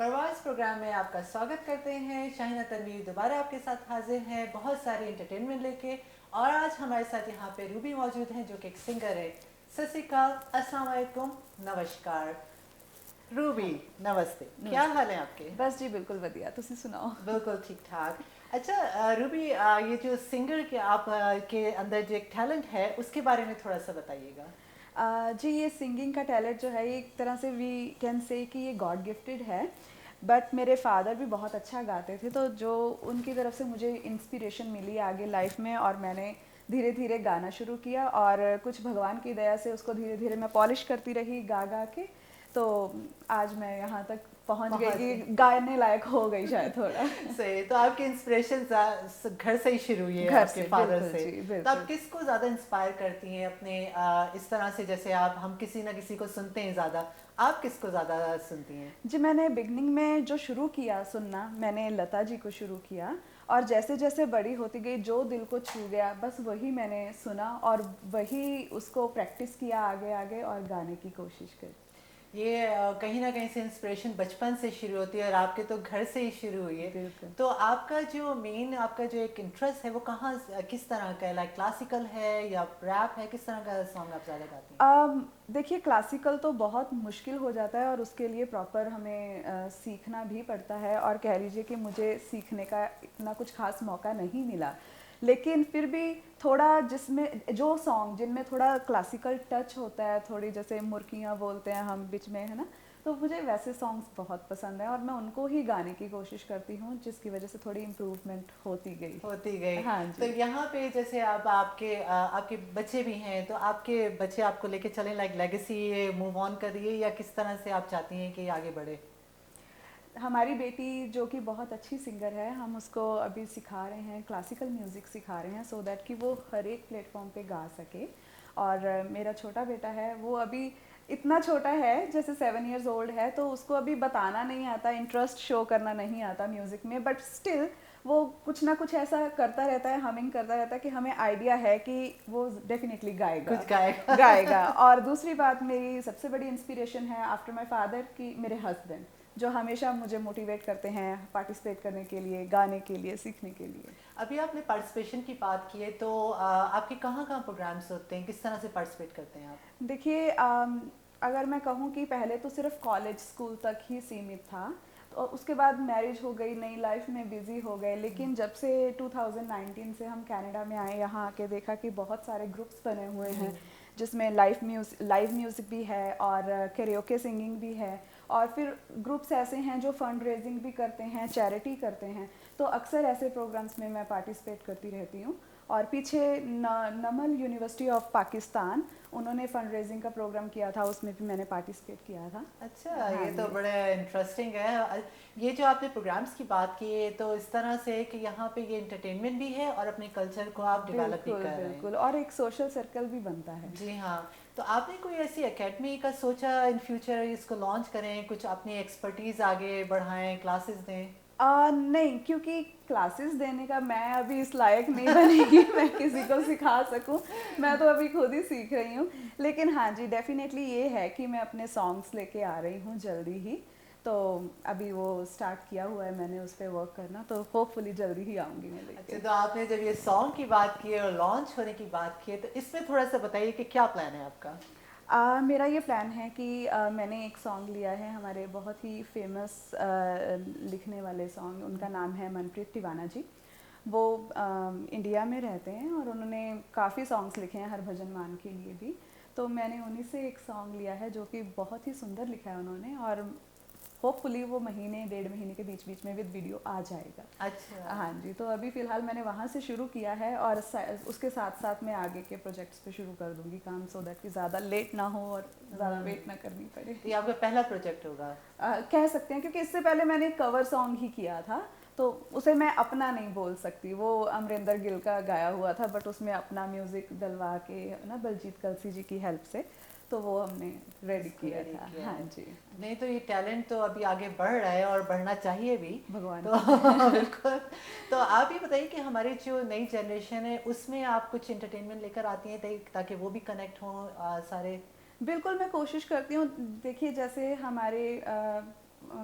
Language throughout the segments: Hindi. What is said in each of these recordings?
प्रवास प्रोग्राम में आपका स्वागत करते हैं। शाहिना तनवीर दोबारा आपके साथ हाजिर हैं बहुत सारी एंटरटेनमेंट लेके। और आज हमारे साथ यहाँ पे रूबी मौजूद हैं जो कि एक सिंगर है। सत श्री अकाल, अस्सलाम वालेकुम, नमस्कार रूबी। हेलो। नमस्ते, क्या नमस्ते। हाल है आपके? बस जी बिल्कुल वधिया, तुसी सुनाओ। बिल्कुल ठीक ठाक। अच्छा रूबी, ये जो सिंगर के आप के अंदर जो एक टैलेंट है उसके बारे में थोड़ा सा बताइएगा। जी ये सिंगिंग का टैलेंट जो है ये एक तरह से वी कैन से कि ये गॉड गिफ्टेड है। बट मेरे फादर भी बहुत अच्छा गाते थे, तो जो उनकी तरफ से मुझे इंस्पिरेशन मिली आगे लाइफ में, और मैंने धीरे धीरे गाना शुरू किया और कुछ भगवान की दया से उसको धीरे धीरे मैं पॉलिश करती रही गा गा के। तो आज मैं यहाँ तक पहुँच गई बहुत कि गाने लायक हो गई शायद थोड़ा। सही। तो आपके इंस्पिरेशन घर से ही शुरू हुई है, घर आपके से फादर बिल्कुल से। जी तो आप बिल्कुल। किसको ज़्यादा इंस्पायर करती हैं अपने इस तरह से, जैसे आप हम किसी ना किसी को सुनते हैं ज़्यादा, आप किसको ज़्यादा सुनती हैं? जी मैंने बिगनिंग में जो शुरू किया सुनना, मैंने लता जी को शुरू किया, और जैसे जैसे बड़ी होती गई जो दिल को छू गया बस वही मैंने सुना और वही उसको प्रैक्टिस किया आगे आगे और गाने की कोशिश करी। ये कहीं ना कहीं से इंस्पिरेशन बचपन से शुरू होती है और आपके तो घर से ही शुरू हुई है। बिल्कुल। तो आपका जो मेन, आपका जो एक इंटरेस्ट है वो कहाँ किस तरह का है? लाइक क्लासिकल है या रैप है? किस तरह का सॉन्ग आप ज़्यादा गाती हैं? देखिए क्लासिकल तो बहुत मुश्किल हो जाता है और उसके लिए प्रॉपर हमें सीखना भी पड़ता है, और कह लीजिए कि मुझे सीखने का इतना कुछ खास मौका नहीं मिला। लेकिन फिर भी थोड़ा जिसमें जो सॉन्ग जिनमें थोड़ा क्लासिकल टच होता है, थोड़ी जैसे मुर्कियाँ बोलते हैं हम बीच में, है ना, तो मुझे वैसे सॉन्ग्स बहुत पसंद हैं और मैं उनको ही गाने की कोशिश करती हूँ, जिसकी वजह से थोड़ी इम्प्रूवमेंट होती गई। होती गई। हाँ तो जी। यहाँ पे जैसे अब आपके बच्चे भी हैं, तो आपके बच्चे आपको लेके चलें, लाइक लेगेसी मूव ऑन करिए, या किस तरह से आप चाहती हैं कि आगे बढ़े? हमारी बेटी जो कि बहुत अच्छी सिंगर है, हम उसको अभी सिखा रहे हैं, क्लासिकल म्यूज़िक सिखा रहे हैं सो दैट कि वो हर एक प्लेटफॉर्म पे गा सके। और मेरा छोटा बेटा है, वो अभी इतना छोटा है, जैसे 7 इयर्स ओल्ड है, तो उसको अभी बताना नहीं आता, इंटरेस्ट शो करना नहीं आता म्यूज़िक में, बट स्टिल वो कुछ ना कुछ ऐसा करता रहता है, हमिंग करता रहता है कि हमें आइडिया है कि वो डेफिनेटली गाएगा। कुछ गाएगा। गाएगा। और दूसरी बात, मेरी सबसे बड़ी इंस्पिरेशन है आफ्टर माय फादर की मेरे हस्बैंड, जो हमेशा मुझे मोटिवेट करते हैं पार्टिसिपेट करने के लिए, गाने के लिए, सीखने के लिए। अभी आपने पार्टिसिपेशन की बात की है, तो आपके कहाँ कहाँ प्रोग्राम्स होते हैं, किस तरह से पार्टिसिपेट करते हैं आप? देखिए अगर मैं कहूँ कि पहले तो सिर्फ कॉलेज स्कूल तक ही सीमित था, तो उसके बाद मैरिज हो गई, नई लाइफ में बिजी हो गए, लेकिन जब से 2019 से हम कनाडा में आए, यहाँ आके देखा कि बहुत सारे ग्रुप्स बने हुए हैं जिसमें लाइव म्यूज़िक भी है और कैरियोके सिंगिंग भी है, और फिर ग्रुप्स ऐसे हैं जो फंड रेजिंग भी करते हैं, चैरिटी करते हैं, तो अक्सर ऐसे प्रोग्राम्स में मैं पार्टिसिपेट करती रहती हूँ। और पीछे नमल यूनिवर्सिटी ऑफ पाकिस्तान, उन्होंने फंड रेजिंग का प्रोग्राम किया था, उसमें भी मैंने पार्टिसिपेट किया था। अच्छा, हाँ ये तो जी। बड़ा इंटरेस्टिंग है। ये जो आपने प्रोग्राम्स की बात की है, तो इस तरह से कि यहाँ पे ये एंटरटेनमेंट भी है और अपने कल्चर को आप डेवलप भी बिल्कुल कर रहे हैं। बिल्कुल, और एक सोशल सर्कल भी बनता है। जी हाँ। तो आपने कोई ऐसी एकेडमी का सोचा इन फ्यूचर, इसको लॉन्च करें, कुछ अपनी एक्सपर्टीज आगे बढ़ाएं, क्लासेस दें? नहीं, क्योंकि क्लासेस देने का मैं अभी इस लायक नहीं बनी कि मैं किसी को सिखा सकूं, मैं तो अभी खुद ही सीख रही हूँ। लेकिन हाँ जी, डेफिनेटली ये है कि मैं अपने सॉन्ग्स लेके आ रही हूँ जल्दी ही, तो अभी वो स्टार्ट किया हुआ है मैंने उस पर वर्क करना, तो होपफुली जल्दी ही आऊँगी मैं अच्छा, लेके। तो आपने जब ये सॉन्ग की बात की है और लॉन्च होने की बात की है, तो इसमें थोड़ा सा बताइए कि क्या प्लान है आपका? मेरा ये प्लान है कि मैंने एक सॉन्ग लिया है, हमारे बहुत ही फेमस लिखने वाले सॉन्ग, उनका नाम है मनप्रीत तिवाना जी। वो इंडिया में रहते हैं और उन्होंने काफ़ी सॉन्ग्स लिखे हैं हरभजन मान के लिए भी, तो मैंने उन्हीं से एक सॉन्ग लिया है जो कि बहुत ही सुंदर लिखा है उन्होंने, और होपफुली वो महीने 1.5 महीने के बीच बीच में विद वीडियो आ जाएगा। अच्छा। हाँ जी, तो अभी फ़िलहाल मैंने वहाँ से शुरू किया है, और उसके साथ साथ मैं आगे के प्रोजेक्ट्स पे शुरू कर दूँगी काम, सो दैट कि ज़्यादा लेट ना हो और ज़्यादा वेट ना करनी पड़े। ये आपका पहला प्रोजेक्ट होगा? कह सकते हैं, क्योंकि इससे पहले मैंने एक कवर सॉन्ग ही किया था, तो उसे मैं अपना नहीं बोल सकती, वो अमरिंदर गिल का गाया हुआ था, बट उसमें अपना म्यूज़िक डलवा के ना बलजीत कलसी जी की हेल्प से, तो वो हमने रेडी इसको किया रेडी था। किया हाँ है। जी। नहीं, तो ये टैलेंट तो अभी आगे बढ़ रहा है और बढ़ना चाहिए भी। भगवान तो की दया। बिल्कुल। तो आप ये बताइए कि हमारी जो नई जनरेशन है उसमें आप कुछ एंटरटेनमेंट लेकर आती हैं, ताकि वो भी कनेक्ट हों सारे? बिल्कुल, मैं कोशिश करती हूँ। देखिए जैसे हमारे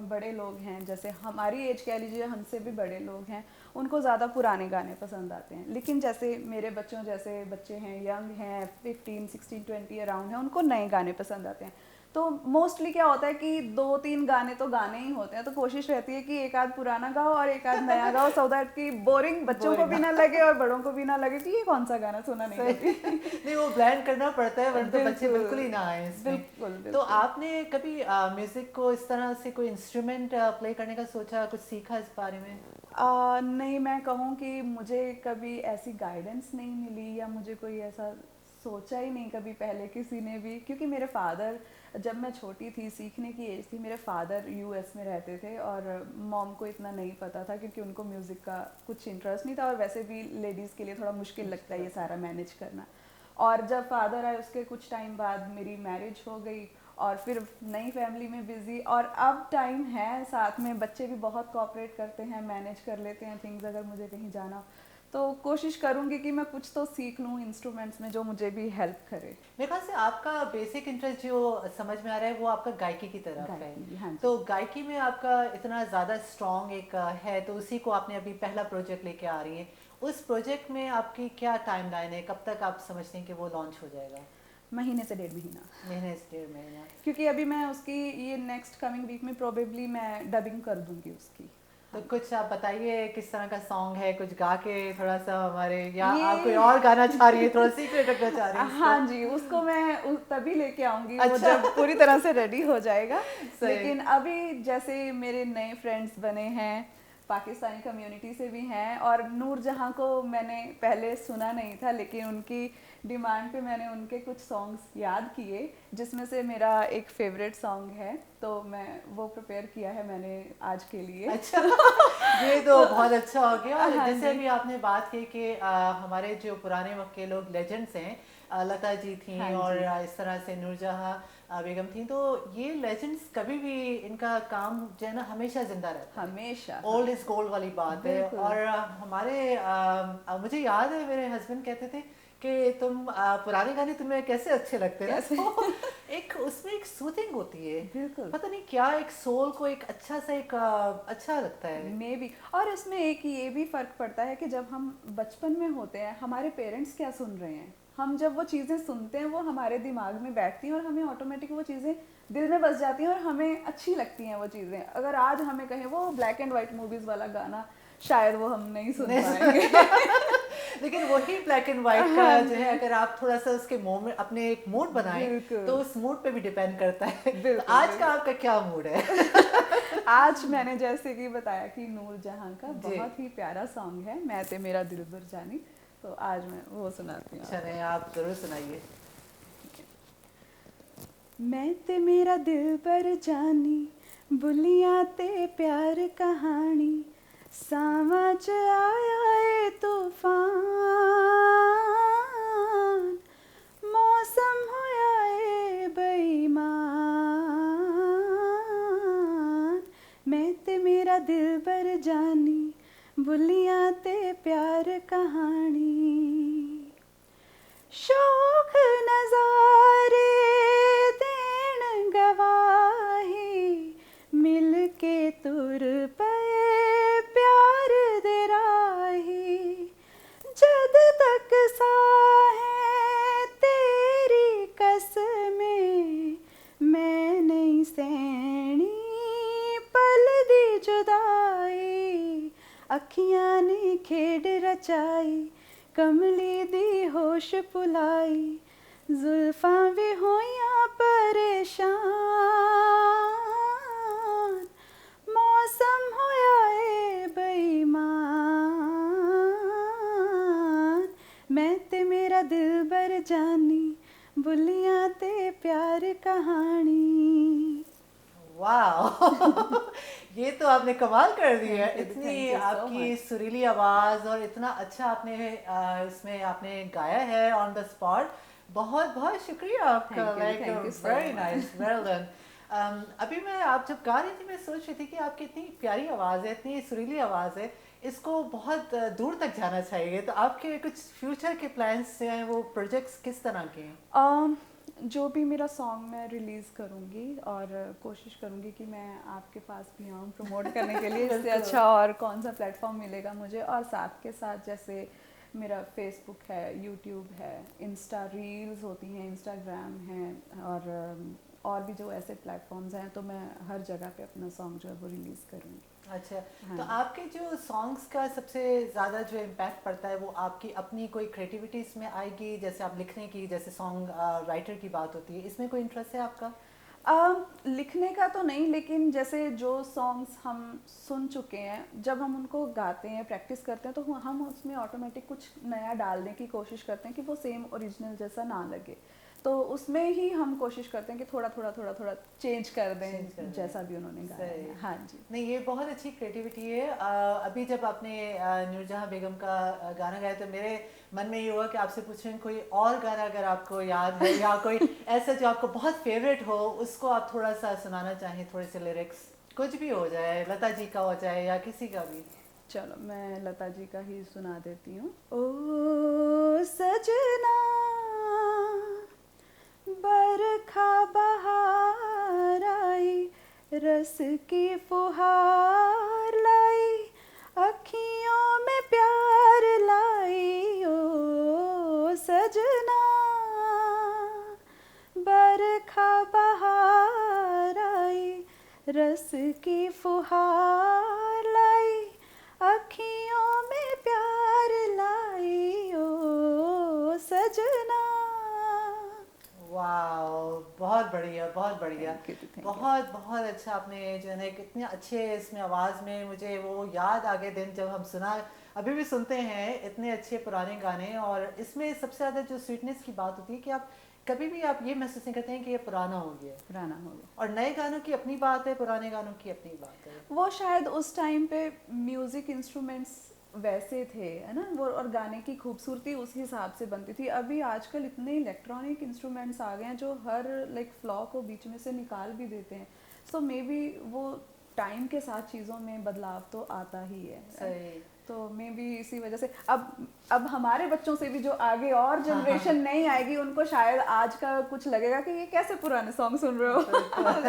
बड़े लोग हैं, जैसे हमारी एज कह लीजिए, हमसे भी बड़े लोग हैं, उनको ज़्यादा पुराने गाने पसंद आते हैं। लेकिन जैसे मेरे बच्चों जैसे बच्चे हैं, यंग हैं, 15, 16, 20 अराउंड हैं, उनको नए गाने पसंद आते हैं। तो मोस्टली क्या होता है कि 2-3 गाने तो गाने ही होते हैं, तो कोशिश रहती है कि एक आध पुराना गाओ और एक आध नया गाओ, सो दैट कि बोरिंग बच्चों को भी ना लगे और बड़ों को भी ना लगे कि ये कौन सा गाना सुना नहीं कभी। नहीं, वो ब्लेंड करना पड़ता है वरना तो बच्चे बिल्कुल ही ना आए इसमें। बिल्कुल तो बिल्कुल। आपने कभी म्यूजिक को इस तरह से कोई इंस्ट्रूमेंट प्ले करने का सोचा, कुछ सीखा इस बारे में? नहीं, मैं कहूँ कि मुझे कभी ऐसी गाइडेंस नहीं मिली, या मुझे कोई ऐसा सोचा ही नहीं कभी पहले किसी ने भी, क्योंकि मेरे फादर, जब मैं छोटी थी, सीखने की एज थी, मेरे फादर यूएस में रहते थे और मॉम को इतना नहीं पता था क्योंकि उनको म्यूज़िक का कुछ इंटरेस्ट नहीं था, और वैसे भी लेडीज़ के लिए थोड़ा मुश्किल लगता है ये सारा मैनेज करना। और जब फादर आए उसके कुछ टाइम बाद मेरी मैरिज हो गई, और फिर नई फैमिली में बिजी, और अब टाइम है साथ में, बच्चे भी बहुत कोऑपरेट करते हैं, मैनेज कर लेते हैं थिंग्स, अगर मुझे कहीं जाना, तो कोशिश करूंगी कि मैं कुछ तो सीख लूँ इंस्ट्रूमेंट्स में जो मुझे भी हेल्प करे। मेरे ख्याल से आपका बेसिक इंटरेस्ट जो समझ में आ रहा है वो आपका गायकी की तरफ है। गायकी, हाँ जी। तो गायकी में आपका इतना ज़्यादा स्ट्रॉन्ग एक है, तो उसी को आपने अभी पहला प्रोजेक्ट लेके आ रही है। उस प्रोजेक्ट में आपकी क्या टाइमलाइन है, कब तक आप समझते हैं कि वो लॉन्च हो जाएगा? महीने से 1.5 महीना। महीने से 1.5 महीना। क्योंकि अभी मैं उसकी ये नेक्स्ट कमिंग वीक में प्रोबेबली मैं डबिंग कर दूंगी उसकी। तो कुछ आप बताइए किस तरह का सॉन्ग है, कुछ गा के थोड़ा सा हमारे, या ये आप कोई और गाना चाह रही है, थोड़ा सीक्रेट रखना चाह रही है? हाँ जी, उसको मैं तभी लेके आऊंगी, वो अच्छा। जब पूरी तरह से रेडी हो जाएगा। सही। लेकिन अभी जैसे मेरे नए फ्रेंड्स बने हैं, पाकिस्तानी कम्युनिटी से भी हैं, और नूर जहाँ को मैंने पहले सुना नहीं था, लेकिन उनकी डिमांड पे मैंने उनके कुछ सॉन्ग्स याद किए, जिसमें से मेरा एक फेवरेट सॉन्ग है, तो मैं वो प्रिपेयर किया है मैंने आज के लिए। अच्छा। ये तो बहुत अच्छा हो गया। और हाँ जैसे जी। अभी आपने बात की कि हमारे जो पुराने वक्त के लोग लेजेंड्स हैं, लता जी थी, हाँ और जी। इस तरह से नूरजहां बेगम थी, तो ये लेजेंड्स कभी भी इनका काम जो है ना हमेशा जिंदा रहता है। हमेशा। ओल्ड इज गोल्ड वाली बात है। बिल्कुल। और हमारे मुझे याद है मेरे हस्बैंड कहते थे कि तुम पुराने गाने तुम्हें कैसे अच्छे लगते हैं ना। कैसे? तो एक उसमें एक सूथिंग होती है, बिल्कुल। पता नहीं क्या, एक सोल को एक अच्छा सा एक अच्छा लगता है। May be. और इसमें एक ये भी फर्क पड़ता है कि जब हम बचपन में होते हैं, हमारे पेरेंट्स क्या सुन रहे हैं, हम जब वो चीज़ें सुनते हैं वो हमारे दिमाग में बैठती हैं और हमें ऑटोमेटिक वो चीज़ें दिल में बस जाती हैं और हमें अच्छी लगती हैं वो चीज़ें। अगर आज हमें कहें वो ब्लैक एंड वाइट मूवीज़ वाला गाना, शायद वो हम नहीं सुन पाएंगे। लेकिन वही ब्लैक एंड व्हाइट का जो है, अगर आप थोड़ा सा उसके मोमेंट अपने एक मूड बनाएं, बिल्कुल। तो उस मूड पे भी डिपेंड करता है। तो बिल्कुल, आज का आपका क्या मूड है? आज मैंने जैसे कि बताया कि नूर जहां का जी। बहुत ही प्यारा सॉन्ग है, मैं ते मेरा दिल भर जानी, तो आज मैं वो सुनाती हूँ। चलें, आप जरूर सुनाइए। मैं ते मेरा दिल भर जानी, बुलियां ते प्यार कहानी, सावा च आया ए तूफान, मौसम होया ए बेईमान, मैं ते मेरा दिल भर जानी, बुलियां ते प्यार कहानी, शौक नजारे देन गवाही, मिल के तुर पे प्यार दे राही, जद तक साहे तेरी कसमें, मैं नहीं सहनी पल दी जुदाई, अखियां ने खेड रचाई, कमली दी होश पुलाई, जुल्फां भी होइयां परेशान, मौसम होया ए बेईमान, मैं ते मेरा दिल भर जानी, बुलियां ते प्यार कहानी। वाह। ये तो आपने कमाल कर दिया है। Thank you इतनी so आपकी much. सुरीली आवाज़ और इतना अच्छा आपने इसमें आपने गाया है ऑन द स्पॉट। बहुत बहुत शुक्रिया आपका। Thank you so very much. Nice, well done. अभी मैं, आप जब गा रही थी, मैं सोच रही थी कि आपकी इतनी प्यारी आवाज़ है, इतनी सुरीली आवाज़ है, इसको बहुत दूर तक जाना चाहिए। तो आपके कुछ फ्यूचर के प्लान्स हैं, वो प्रोजेक्ट्स किस तरह के हैं? जो भी मेरा सॉन्ग मैं रिलीज़ करूँगी और कोशिश करूँगी कि मैं आपके पास भी आऊँ प्रमोट करने के लिए। इससे बिल्कुल। अच्छा और कौन सा प्लेटफॉर्म मिलेगा मुझे। और साथ के साथ जैसे मेरा फेसबुक है, यूट्यूब है, इंस्टा रील्स होती हैं, इंस्टाग्राम है, और भी जो ऐसे प्लेटफॉर्म्स हैं, तो मैं हर जगह पे अपना सॉन्ग जो है वो रिलीज़ करूँगी। अच्छा, हाँ। तो आपके जो सॉन्ग्स का सबसे ज़्यादा जो इम्पैक्ट पड़ता है वो आपकी अपनी कोई क्रिएटिविटी इसमें आएगी, जैसे आप लिखने की, जैसे सॉन्ग राइटर की बात होती है, इसमें कोई इंटरेस्ट है आपका? लिखने का तो नहीं, लेकिन जैसे जो सॉन्ग्स हम सुन चुके हैं, जब हम उनको गाते हैं, प्रैक्टिस करते हैं, तो हम उसमें ऑटोमेटिक कुछ नया डालने की कोशिश करते हैं कि वो सेम ओरिजिनल जैसा ना लगे। तो उसमें ही हम कोशिश करते हैं कि थोड़ा थोड़ा थोड़ा थोड़ा चेंज कर चेंज कर दें दें। जैसा भी उन्होंने गाया सही। है। हाँ जी। नहीं, ये बहुत अच्छी क्रिएटिविटी है। अभी जब आपने नूरजहां बेगम का गाना गाया तो मेरे मन में ये हुआ कि आपसे पूछें कोई और गाना अगर आपको याद है या कोई ऐसा जो आपको बहुत फेवरेट हो, उसको आप थोड़ा सा सुनाना चाहें, थोड़े से लिरिक्स, कुछ भी हो जाए, लता जी का हो जाए या किसी का भी। चलो मैं लता जी का ही सुना देती हूँ। ओ सजना बरखा बहार आई, रस की फुहार लाई, अखियों में प्यार लाई। ओ सजना बरखा बहार आई, रस की फुहार लाई, अखियों में प्यार लाई। ओ सजना। वाह, बहुत बढ़िया, बहुत बढ़िया। Thank you, thank you. बहुत बहुत अच्छा आपने जो है कितने अच्छे इसमें आवाज़ में, मुझे वो याद आ गए दिन जब हम सुना, अभी भी सुनते हैं इतने अच्छे पुराने गाने। और इसमें सबसे ज़्यादा जो स्वीटनेस की बात होती है कि आप कभी भी आप ये महसूस नहीं करते हैं कि ये पुराना हो गया है। पुराना हो गया। और नए गानों की अपनी बात है, पुराने गानों की अपनी बात है। वो शायद उस टाइम पे म्यूजिक इंस्ट्रूमेंट्स वैसे थे, है ना, वो, और गाने की खूबसूरती उस हिसाब से बनती थी। अभी आजकल इतने इलेक्ट्रॉनिक इंस्ट्रूमेंट्स आ गए हैं जो हर फ्लॉ को बीच में से निकाल भी देते हैं। सो मे बी वो टाइम के साथ चीज़ों में बदलाव तो आता ही है। सही। तो मे बी इसी वजह से अब हमारे बच्चों से भी जो आगे और जनरेशन नहीं आएगी, उनको शायद आज का कुछ लगेगा कि ये कैसे पुराने सॉन्ग सुन रहे हो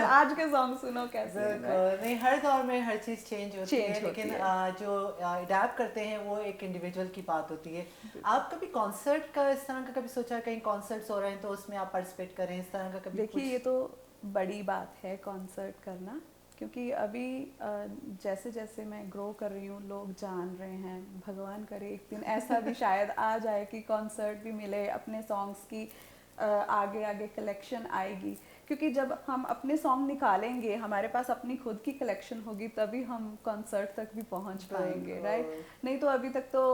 आज के सॉन्ग सुनो कैसे। बिल्कुल नहीं, हर दौर में हर चीज़ चेंज होती है, लेकिन है। जो अडेप्ट करते हैं वो एक इंडिविजुअल की बात होती है। आप कभी कॉन्सर्ट का इस तरह का कभी सोचा, कहीं कॉन्सर्ट्स हो रहे हैं तो उसमें आप पार्टिसिपेट करें, इस तरह का कभी? देखिए ये तो बड़ी बात है कॉन्सर्ट करना, क्योंकि अभी जैसे जैसे मैं ग्रो कर रही हूँ, लोग जान रहे हैं। भगवान करे एक दिन ऐसा भी शायद आ जाए कि कॉन्सर्ट भी मिले, अपने सॉन्ग्स की आगे आगे कलेक्शन आएगी। क्योंकि जब हम अपने सॉन्ग निकालेंगे, हमारे पास अपनी खुद की कलेक्शन होगी, तभी हम कॉन्सर्ट तक भी पहुंच पाएंगे, राइट। नहीं तो अभी तक तो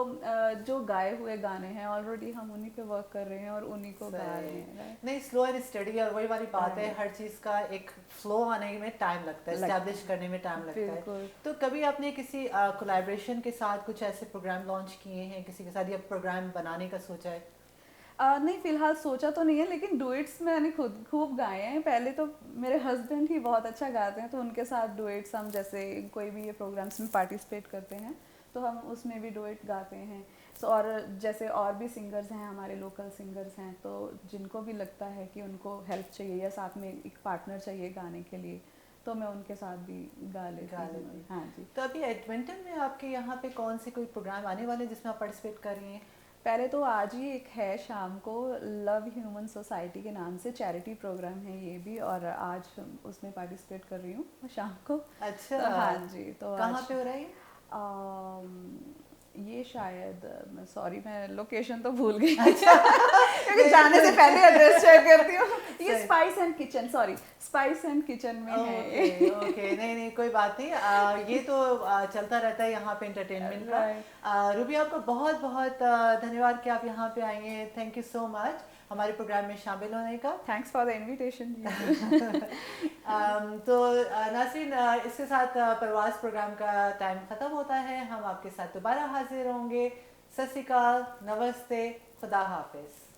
जो गाए हुए गाने हैं ऑलरेडी हम उन्हीं पे वर्क कर रहे हैं और उन्हीं को गा रहे हैं, राइट। नहीं, स्लो एंड स्टडी, और वही वाली बात है, हर चीज़ का एक फ्लो आने में टाइम लगता है, एस्टैब्लिश करने में टाइम लगता है। तो कभी आपने किसी कोलैबोरेशन के साथ कुछ ऐसे प्रोग्राम लॉन्च किए हैं किसी के साथ, या प्रोग्राम बनाने का सोचा है? नहीं, फिलहाल सोचा तो नहीं है, लेकिन डुएट्स मैंने खुद खूब गाए हैं। पहले तो मेरे हस्बैंड ही बहुत अच्छा गाते हैं, तो उनके साथ डुएट्स हम जैसे कोई भी ये प्रोग्राम्स में पार्टिसिपेट करते हैं तो हम उसमें भी डुएट गाते हैं। सो और जैसे और भी सिंगर्स हैं, हमारे लोकल सिंगर्स हैं, तो जिनको भी लगता है कि उनको हेल्प चाहिए या साथ में एक पार्टनर चाहिए गाने के लिए, तो मैं उनके साथ भी गा लेती हूँ। हाँ जी। तो अभी एडमिंटन में आपके यहाँ पे कौन से कोई प्रोग्राम आने वाले हैं जिसमें आप पार्टिसिपेट कर रही हैं? पहले तो आज ही एक है शाम को, लव ह्यूमन सोसाइटी के नाम से चैरिटी प्रोग्राम है ये भी, और आज उसमें पार्टिसिपेट कर रही हूँ शाम को। अच्छा। तो हाँ जी। तो कहाँ पे हो रहा है ये शायद, मैं सॉरी मैं लोकेशन तो भूल गई अच्छा। क्योंकि जाने से पहले एड्रेस चेक करती हूँ। ये spice and kitchen, sorry spice and kitchen में है। ओके, नहीं कोई बात नहीं, ये तो चलता रहता है यहाँ पे एंटरटेनमेंट का। रूबी, आपको बहुत बहुत धन्यवाद कि आप यहाँ पे आई हैं। थैंक यू सो मच हमारे प्रोग्राम में शामिल होने का। Thanks for the invitation. तो नाज़रीन, इसके साथ प्रवास प्रोग्राम का टाइम ख़त्म होता है। हम आपके साथ दोबारा हाजिर होंगे। सत श्री अकाल, नमस्ते, खुदा हाफिज़।